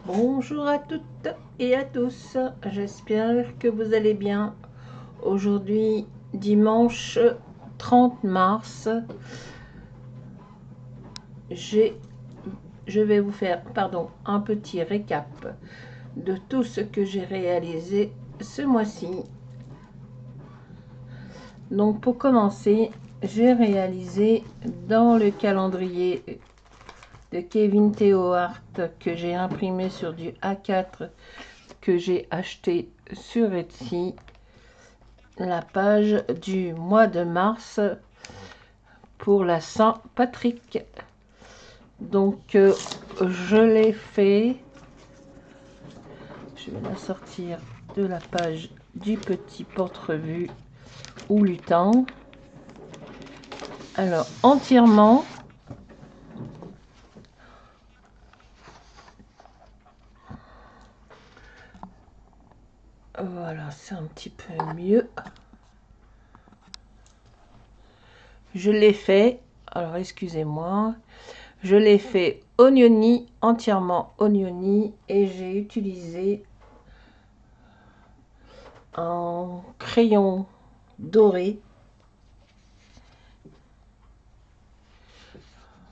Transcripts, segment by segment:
Bonjour à toutes et à tous, j'espère que vous allez bien. Aujourd'hui, dimanche 30 mars, je vais vous faire un petit récap de tout ce que j'ai réalisé ce mois-ci. Donc pour commencer, j'ai réalisé dans le calendrier de Kevin Theo Art que j'ai imprimé sur du A4 que j'ai acheté sur Etsy, la page du mois de mars pour la Saint-Patrick. Donc je l'ai fait, je vais la sortir de la page du petit porte-revue ou lutin. Alors entièrement, voilà, c'est un petit peu mieux. Je l'ai fait, alors excusez-moi, je l'ai fait ognoni, entièrement ognoni, et j'ai utilisé un crayon doré.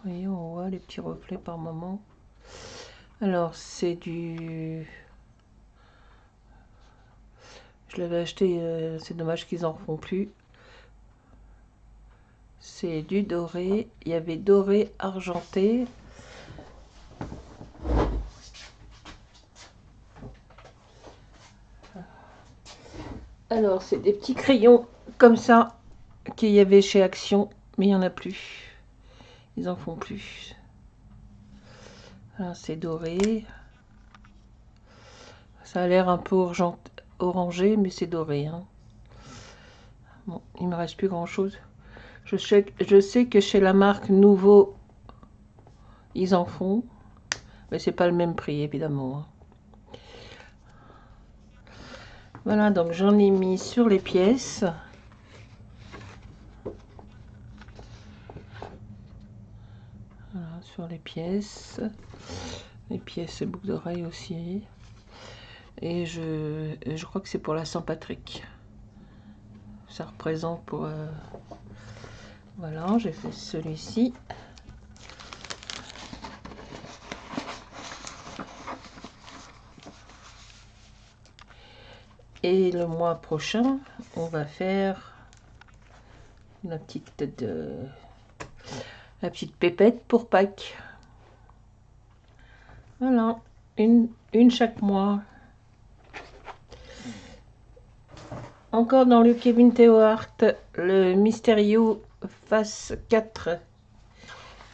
Vous voyez, on voit les petits reflets par moment. Alors c'est du... Je l'avais acheté, c'est dommage qu'ils en font plus. C'est du doré. Il y avait doré argenté. Alors c'est des petits crayons comme ça qu'il y avait chez Action, mais il n'y en a plus. Ils en font plus. C'est doré. Ça a l'air un peu orangé, mais c'est doré. Hein. Bon, il me reste plus grand chose. Je sais que chez la marque Nouveau, ils en font, mais c'est pas le même prix évidemment. Hein. Voilà, donc j'en ai mis sur les pièces. Voilà, sur les pièces boucles d'oreilles aussi. Et je crois que c'est pour la Saint-Patrick. Ça représente pour... Voilà, j'ai fait celui-ci. Et le mois prochain, on va faire la petite pépette pour Pâques. Voilà, une chaque mois. Encore dans le Kevin Theo Art, le Mysterio Phase 4.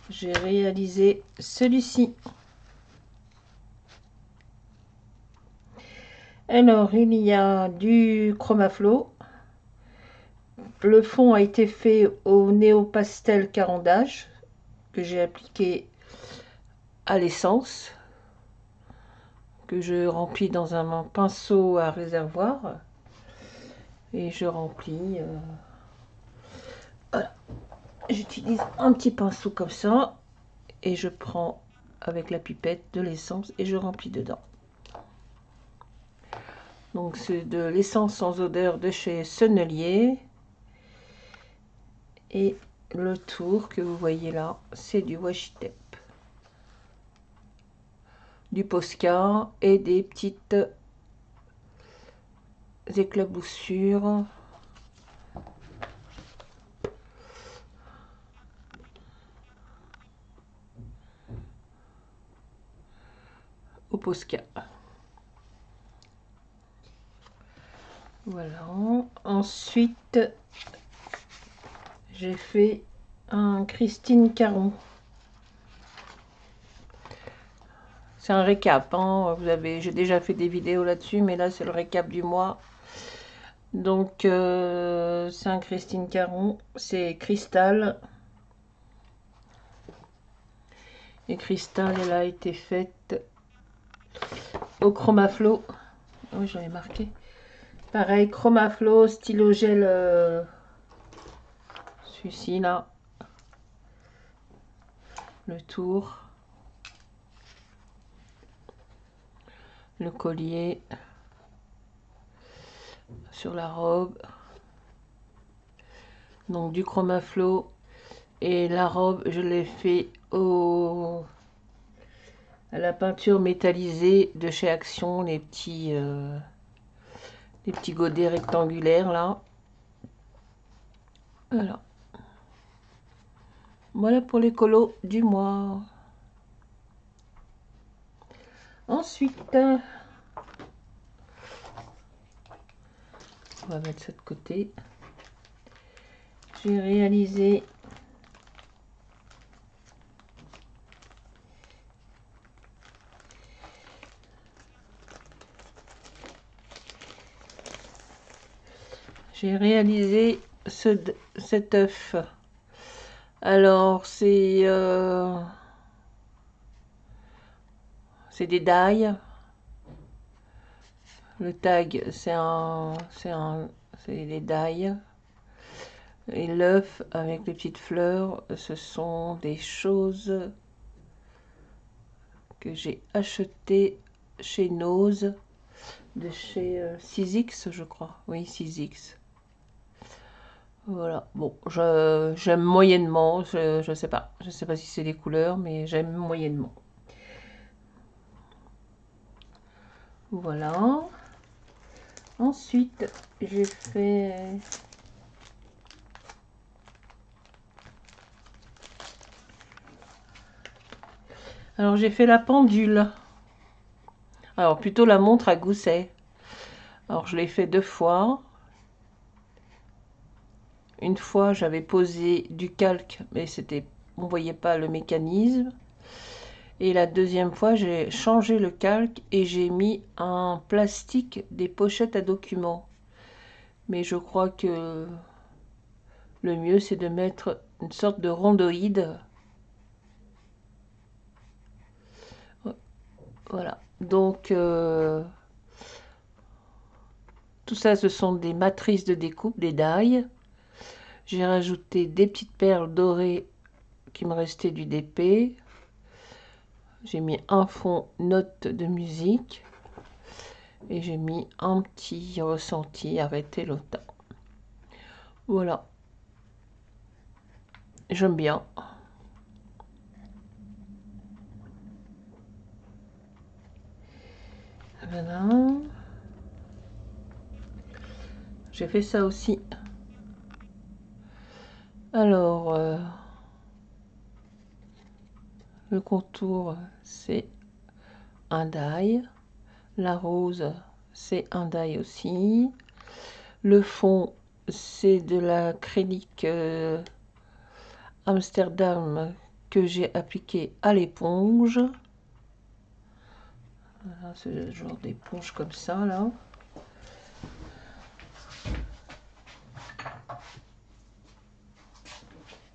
J'ai réalisé celui-ci. Alors, il y a du Chromaflow. Le fond a été fait au Néo Pastel Caran-d'Ache que j'ai appliqué à l'essence, que je remplis dans un pinceau à réservoir. Et je remplis... voilà. J'utilise un petit pinceau comme ça et je prends avec la pipette de l'essence et je remplis dedans. Donc c'est de l'essence sans odeur de chez Sennelier. Et le tour que vous voyez là, c'est du washi tape, du Posca et des petites éclaboussures. Au Posca. Voilà. Ensuite, j'ai fait un Christine Caron. C'est un récap. Hein. J'ai déjà fait des vidéos là-dessus, mais là c'est le récap du mois. Donc c'est un Christine Caron. C'est Cristal. Et Cristal, elle a été faite au Chromaflow. Oui, j'en ai marqué. Pareil, Chromaflow, stylo gel, celui-ci là, le tour. le collier sur la robe. Donc du Chromaflow. Et la robe, je l'ai fait à la peinture métallisée de chez Action, les petits godets rectangulaires là. Voilà. Voilà pour les colos du mois. Ensuite, on va mettre ça de côté. J'ai réalisé cet œuf. Alors, c'est des dailles. Le tag, c'est des dailles. Et l'œuf avec les petites fleurs, ce sont des choses que j'ai achetées chez Nose, de chez 6X, je crois. Oui, 6X. Voilà. Bon, j'aime moyennement. Je sais pas. Je sais pas si c'est les couleurs, mais j'aime moyennement. Voilà. Ensuite, j'ai fait... Alors, j'ai fait la pendule. Alors, plutôt la montre à gousset. Alors, je l'ai fait 2 fois. Une fois, j'avais posé du calque, mais on voyait pas le mécanisme. Et la deuxième fois, j'ai changé le calque et j'ai mis un plastique des pochettes à documents. Mais je crois que le mieux, c'est de mettre une sorte de rhondoïde. Voilà. Donc, tout ça, ce sont des matrices de découpe, des dailles. J'ai rajouté des petites perles dorées qui me restaient du DP. J'ai mis un fond note de musique. Et j'ai mis un petit ressenti arrêter le temps. Voilà. J'aime bien. Voilà. J'ai fait ça aussi. Alors, le contour, c'est un die. La rose, c'est un die aussi. Le fond, c'est de l'acrylique Amsterdam que j'ai appliqué à l'éponge. Voilà, c'est le genre d'éponge comme ça, là.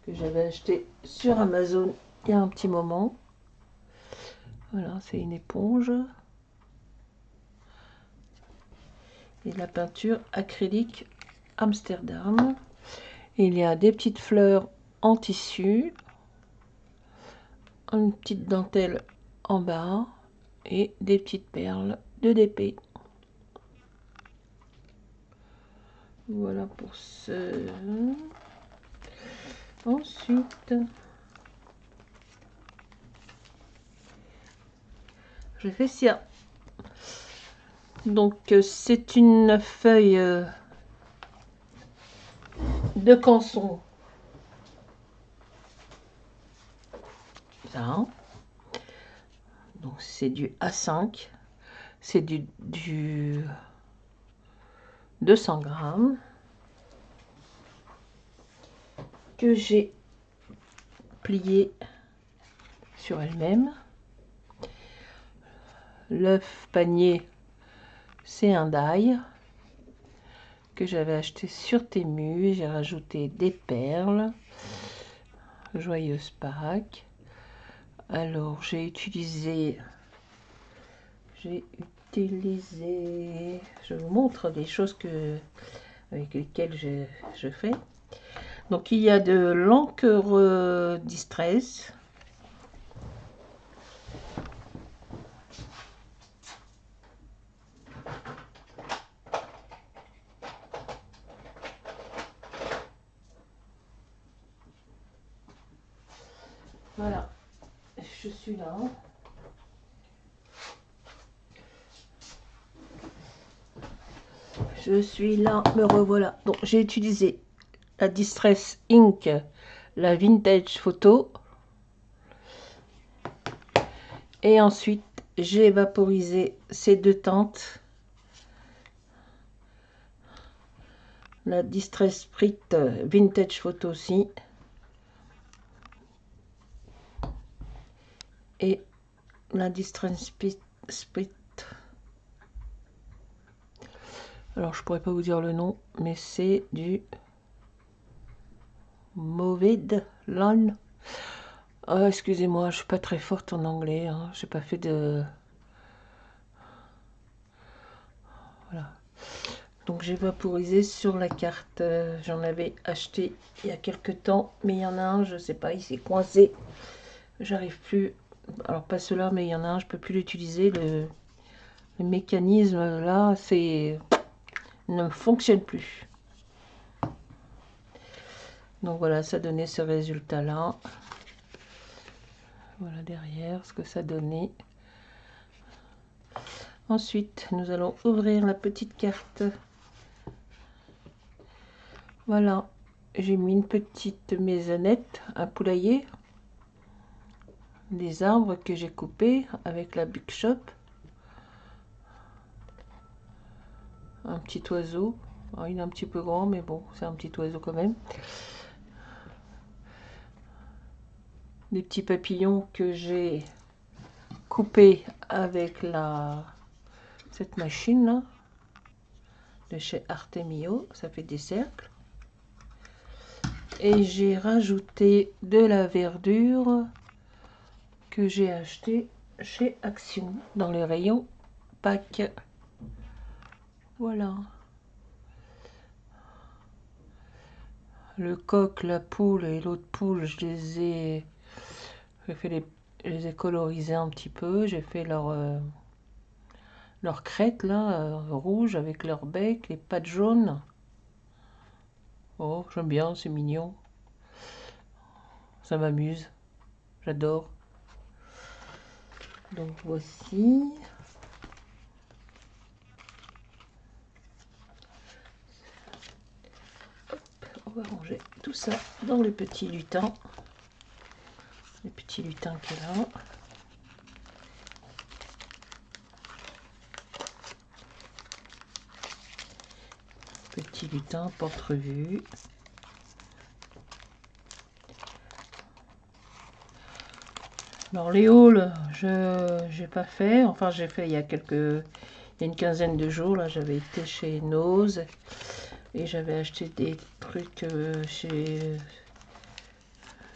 Que j'avais acheté sur Amazon il y a un petit moment. Voilà, c'est une éponge. Et de la peinture acrylique Amsterdam. Et il y a des petites fleurs en tissu. Une petite dentelle en bas. Et des petites perles de DP. Voilà pour ce. Ensuite, je fais ça. Donc, c'est une feuille de canson. Ça. Donc, c'est du A5. C'est du 200 grammes que j'ai plié sur elle-même. L'œuf panier, c'est un die que j'avais acheté sur Temu. J'ai rajouté des perles. Joyeuse Pâques. Alors, j'ai utilisé, je vous montre des choses avec lesquelles je fais. Donc, il y a de l'encre Distress. Voilà, je suis là. Je suis là, me revoilà. Donc j'ai utilisé la Distress Ink, la Vintage Photo. Et ensuite, j'ai vaporisé ces deux teintes. La Distress Sprit Vintage Photo aussi. Et la Distress Sprit. Alors, je pourrais pas vous dire le nom, mais c'est du Mauvid Lawn. Oh, excusez-moi, je suis pas très forte en anglais. Hein. J'ai pas fait de... Voilà. Donc j'ai vaporisé sur la carte. J'en avais acheté il y a quelques temps, mais il y en a un, je sais pas, il s'est coincé. J'arrive plus. Alors pas cela, mais il y en a un, je peux plus l'utiliser. Le mécanisme là, c'est ne fonctionne plus. Donc voilà, ça donnait ce résultat là. Voilà derrière ce que ça donnait. Ensuite, nous allons ouvrir la petite carte. Voilà, j'ai mis une petite maisonnette, un poulailler, des arbres que j'ai coupés avec la Big Shop, un petit oiseau. Alors, il est un petit peu grand, mais bon, c'est un petit oiseau quand même. Des petits papillons que j'ai coupés avec cette machine là de chez Artemio. Ça fait des cercles. Et j'ai rajouté de la verdure que j'ai acheté chez Action dans les rayons Pâques. Voilà. Le coq, la poule et l'autre poule, je les ai colorisés un petit peu. J'ai fait leur crête là, rouge avec leur bec, les pattes jaunes. Oh, j'aime bien, c'est mignon. Ça m'amuse. J'adore. Donc voici. On va ranger tout ça dans le petit lutin. Le petit lutin qui est là. Petit lutin porte-revue. Alors les hauls, je n'ai pas fait. Enfin, j'ai fait il y a une quinzaine de jours. Là, j'avais été chez Nose et j'avais acheté des trucs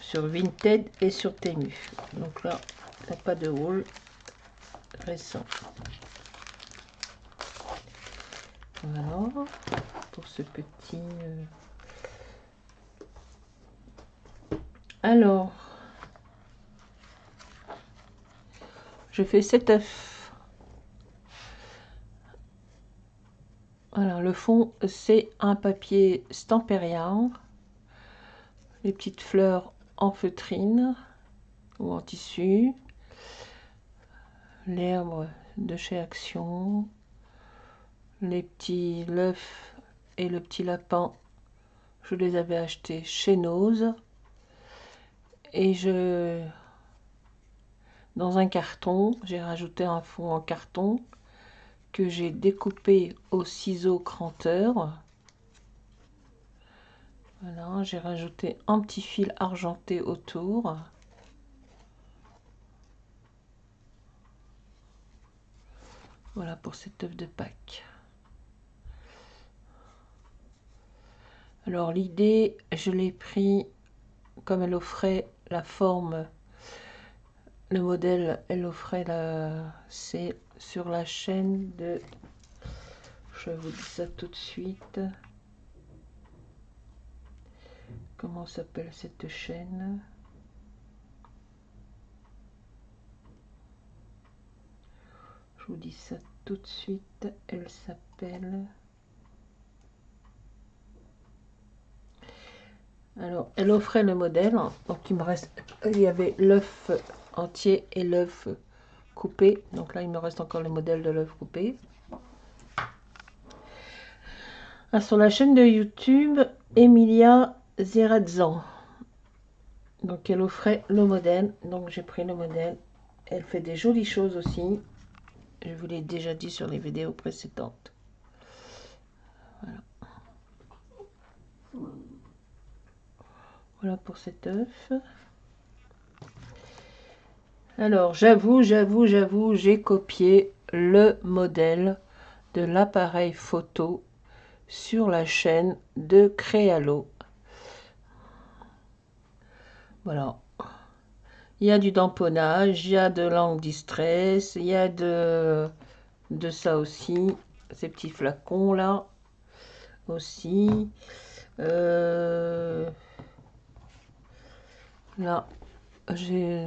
sur Vinted et sur Temu. Donc là, il n'y a pas de haul récent. Voilà pour ce petit. Alors, je fais 7 œufs. Alors, le fond, c'est un papier Stampéria. Les petites fleurs en feutrine ou en tissu. L'herbe de chez Action. L'œuf et le petit lapin, je les avais achetés chez Nose. Et dans un carton, j'ai rajouté un fond en carton que j'ai découpé au ciseau cranteur. Voilà, j'ai rajouté un petit fil argenté autour. Voilà pour cet œuf de Pâques. Alors l'idée, je l'ai pris comme elle offrait la forme, le modèle, elle offrait c'est sur la chaîne de, je vous dis ça tout de suite, comment s'appelle cette chaîne? Je vous dis ça tout de suite, elle s'appelle Alors, elle offrait le modèle. Donc, il me reste... Il y avait l'œuf entier et l'œuf coupé. Donc là, il me reste encore le modèle de l'œuf coupé. Ah, sur la chaîne de YouTube, Emilia Zerazan. Donc, elle offrait le modèle. Donc, j'ai pris le modèle. Elle fait des jolies choses aussi. Je vous l'ai déjà dit sur les vidéos précédentes. Voilà. Voilà pour cet œuf. Alors, j'avoue, j'ai copié le modèle de l'appareil photo sur la chaîne de Créalo. Voilà. Il y a du tamponnage, il y a de langue distress, il y a de ça aussi. Ces petits flacons là aussi. Là, j'ai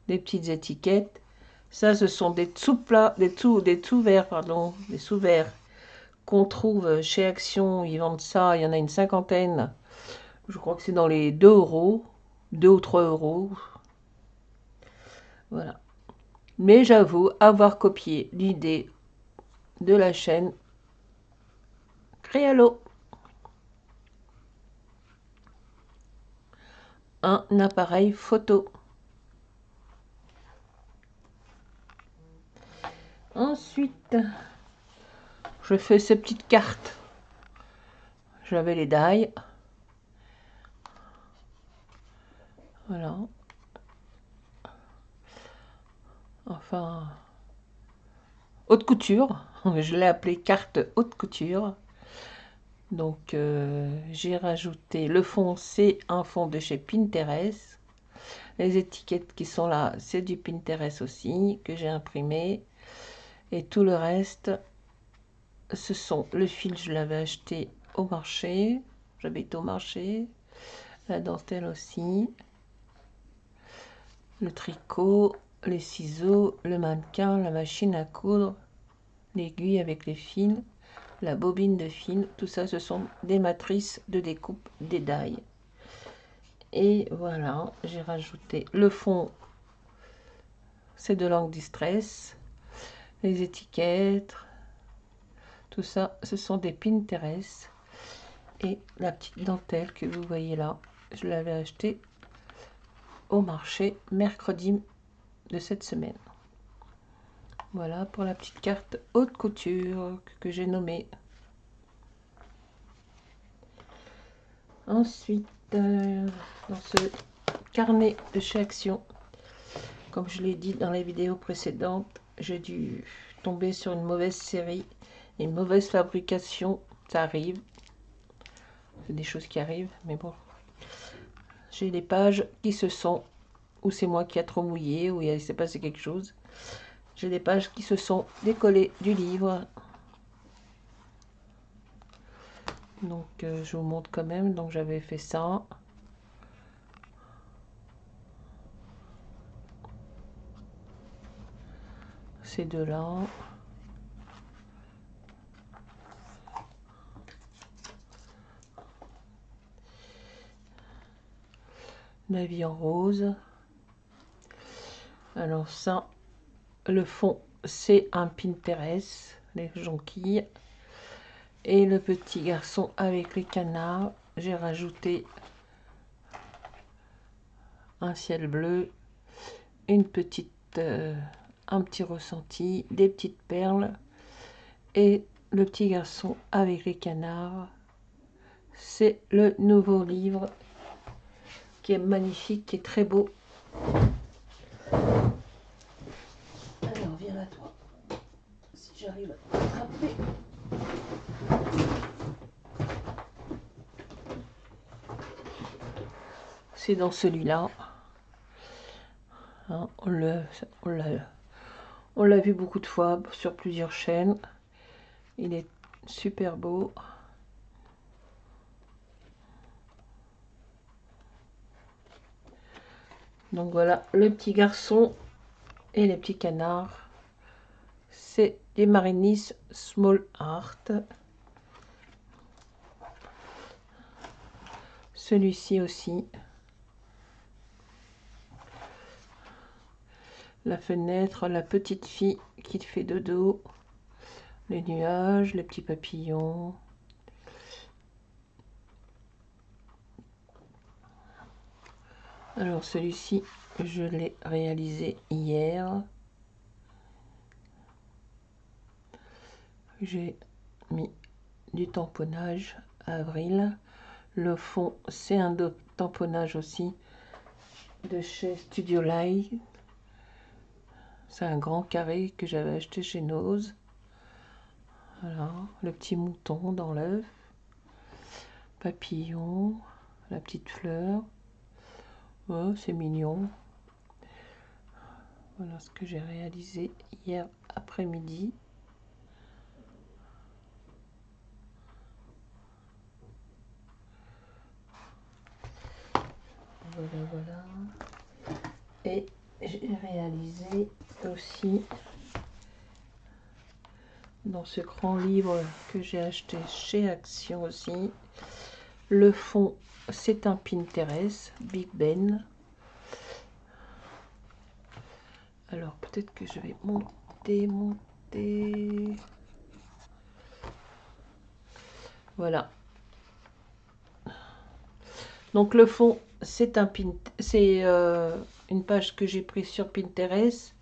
des petites étiquettes. Ça, ce sont des sous-plats, des sous-verres, pardon, des sous-verres qu'on trouve chez Action. Ils vendent ça, il y en a une cinquantaine. Je crois que c'est dans les 2 euros, 2 ou 3 euros. Voilà. Mais j'avoue avoir copié l'idée de la chaîne Créalo. Un appareil photo. Ensuite, je fais ces petites cartes. J'avais les die. Voilà. Enfin, haute couture. Je l'ai appelé carte haute couture. Donc, j'ai rajouté le fond, c'est un fond de chez Pinterest. Les étiquettes qui sont là, c'est du Pinterest aussi, que j'ai imprimé. Et tout le reste, ce sont le fil, je l'avais acheté au marché. J'avais été au marché. La dentelle aussi. Le tricot, les ciseaux, le mannequin, la machine à coudre, l'aiguille avec les fils, la bobine de fil. Tout ça, ce sont des matrices de découpe des die. Et voilà, j'ai rajouté le fond, c'est de langue distress, les étiquettes, tout ça, ce sont des Pinterest. Et la petite dentelle que vous voyez là, je l'avais achetée au marché mercredi de cette semaine. Voilà pour la petite carte haute couture que j'ai nommée. Ensuite, dans ce carnet de chez Action, comme je l'ai dit dans les vidéos précédentes, j'ai dû tomber sur une mauvaise série, une mauvaise fabrication. Ça arrive, c'est des choses qui arrivent, mais bon. J'ai des pages qui se sont, ou c'est moi qui a trop mouillé, ou il s'est passé quelque chose. J'ai des pages qui se sont décollées du livre. Donc je vous montre quand même. Donc j'avais fait ça. Ces deux-là. La vie en rose. Alors ça, le fond, c'est un Pinterest, les jonquilles. Et le petit garçon avec les canards, j'ai rajouté un ciel bleu, une petite, un petit ressenti, des petites perles. Et le petit garçon avec les canards, c'est le nouveau livre qui est magnifique, qui est très beau. Alors viens là toi, si j'arrive à attraper. C'est dans celui-là. Hein, on l'a vu beaucoup de fois sur plusieurs chaînes. Il est super beau. Donc voilà, le petit garçon et les petits canards. C'est des Marinis Small Art. Celui-ci aussi. La fenêtre, la petite fille qui fait dodo. Les nuages, les petits papillons. Alors celui-ci, je l'ai réalisé hier. J'ai mis du tamponnage avril. Le fond, c'est un tamponnage aussi de chez Studio Light. C'est un grand carré que j'avais acheté chez Nose. Voilà, le petit mouton dans l'œuf. Papillon, la petite fleur. Oh, c'est mignon. Voilà ce que j'ai réalisé hier après-midi. Voilà, voilà. Et j'ai réalisé aussi dans ce grand livre que j'ai acheté chez Action aussi. Le fond, c'est un Pinterest, Big Ben. Alors peut-être que je vais monter. Voilà. Donc le fond, c'est une page que j'ai prise sur Pinterest.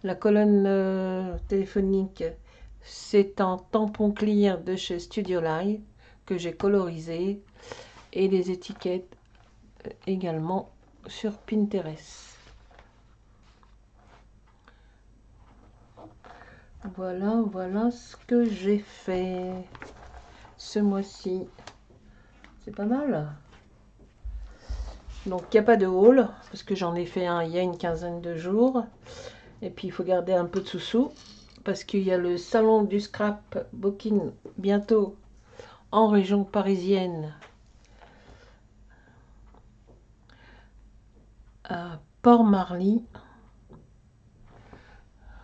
La colonne téléphonique, c'est un tampon clear de chez Studio Light que j'ai colorisé. Et les étiquettes également sur Pinterest. Voilà, voilà ce que j'ai fait ce mois-ci. C'est pas mal. Donc il n'y a pas de haul, parce que j'en ai fait un il y a une quinzaine de jours. Et puis il faut garder un peu de sous-sous, parce qu'il y a le salon du scrapbooking bientôt en région parisienne, à Port-Marly.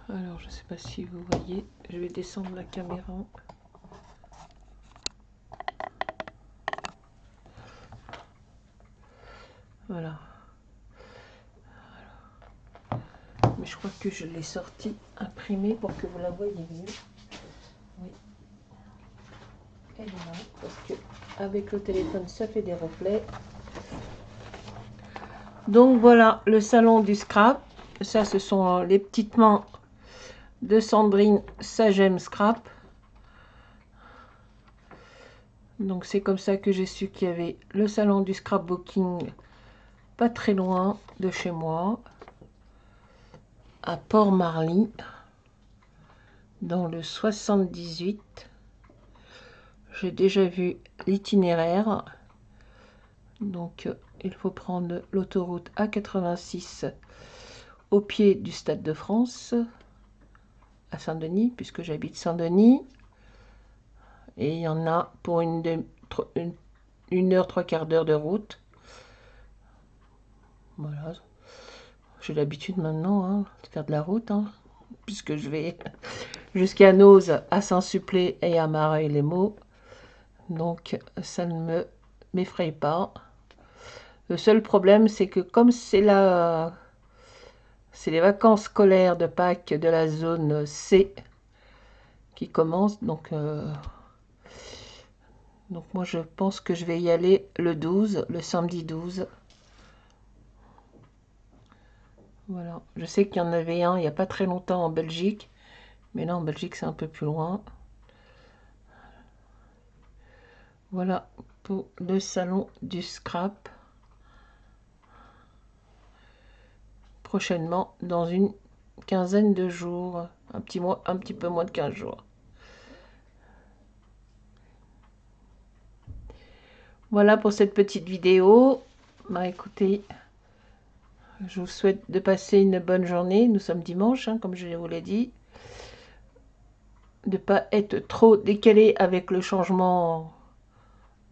Alors je ne sais pas si vous voyez, je vais descendre la caméra. Voilà. Mais je crois que je l'ai sorti imprimé pour que vous la voyez mieux. Oui. Elle est là, parce que avec le téléphone ça fait des reflets. Donc voilà le salon du scrap. Ça ce sont les petites mains de Sandrine, ça j'aime scrap. Donc c'est comme ça que j'ai su qu'il y avait le salon du scrapbooking pas très loin de chez moi, à Port-Marly, dans le 78. J'ai déjà vu l'itinéraire. Donc il faut prendre l'autoroute A86 au pied du Stade de France, à Saint-Denis, puisque j'habite Saint-Denis. Et il y en a pour une heure, trois quarts d'heure de route. Voilà. J'ai l'habitude maintenant de faire de la route, puisque je vais jusqu'à Nose, à Saint-Supplé et à Mareuil-les-Maux. Donc ça ne m'effraie pas. Le seul problème, c'est que comme c'est les vacances scolaires de Pâques de la zone C qui commencent, donc moi je pense que je vais y aller le 12, le samedi 12. Voilà, je sais qu'il y en avait un il n'y a pas très longtemps en Belgique, mais là en Belgique c'est un peu plus loin. Voilà pour le salon du scrap. Prochainement, dans une quinzaine de jours, un petit peu moins de 15 jours. Voilà pour cette petite vidéo. Bah écoutez, je vous souhaite de passer une bonne journée. Nous sommes dimanche, comme je vous l'ai dit. De ne pas être trop décalé avec le changement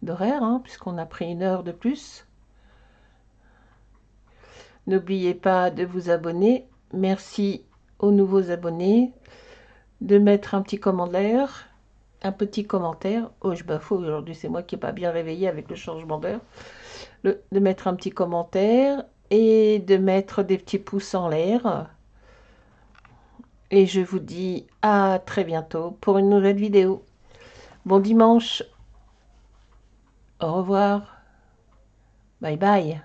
d'horaire, puisqu'on a pris une heure de plus. N'oubliez pas de vous abonner. Merci aux nouveaux abonnés. De mettre un petit commentaire. un petit commentaire. Oh, je bafoue aujourd'hui, c'est moi qui n'ai pas bien réveillé avec le changement d'heure. De mettre un petit commentaire et de mettre des petits pouces en l'air. Et je vous dis à très bientôt pour une nouvelle vidéo. Bon dimanche. Au revoir. Bye bye.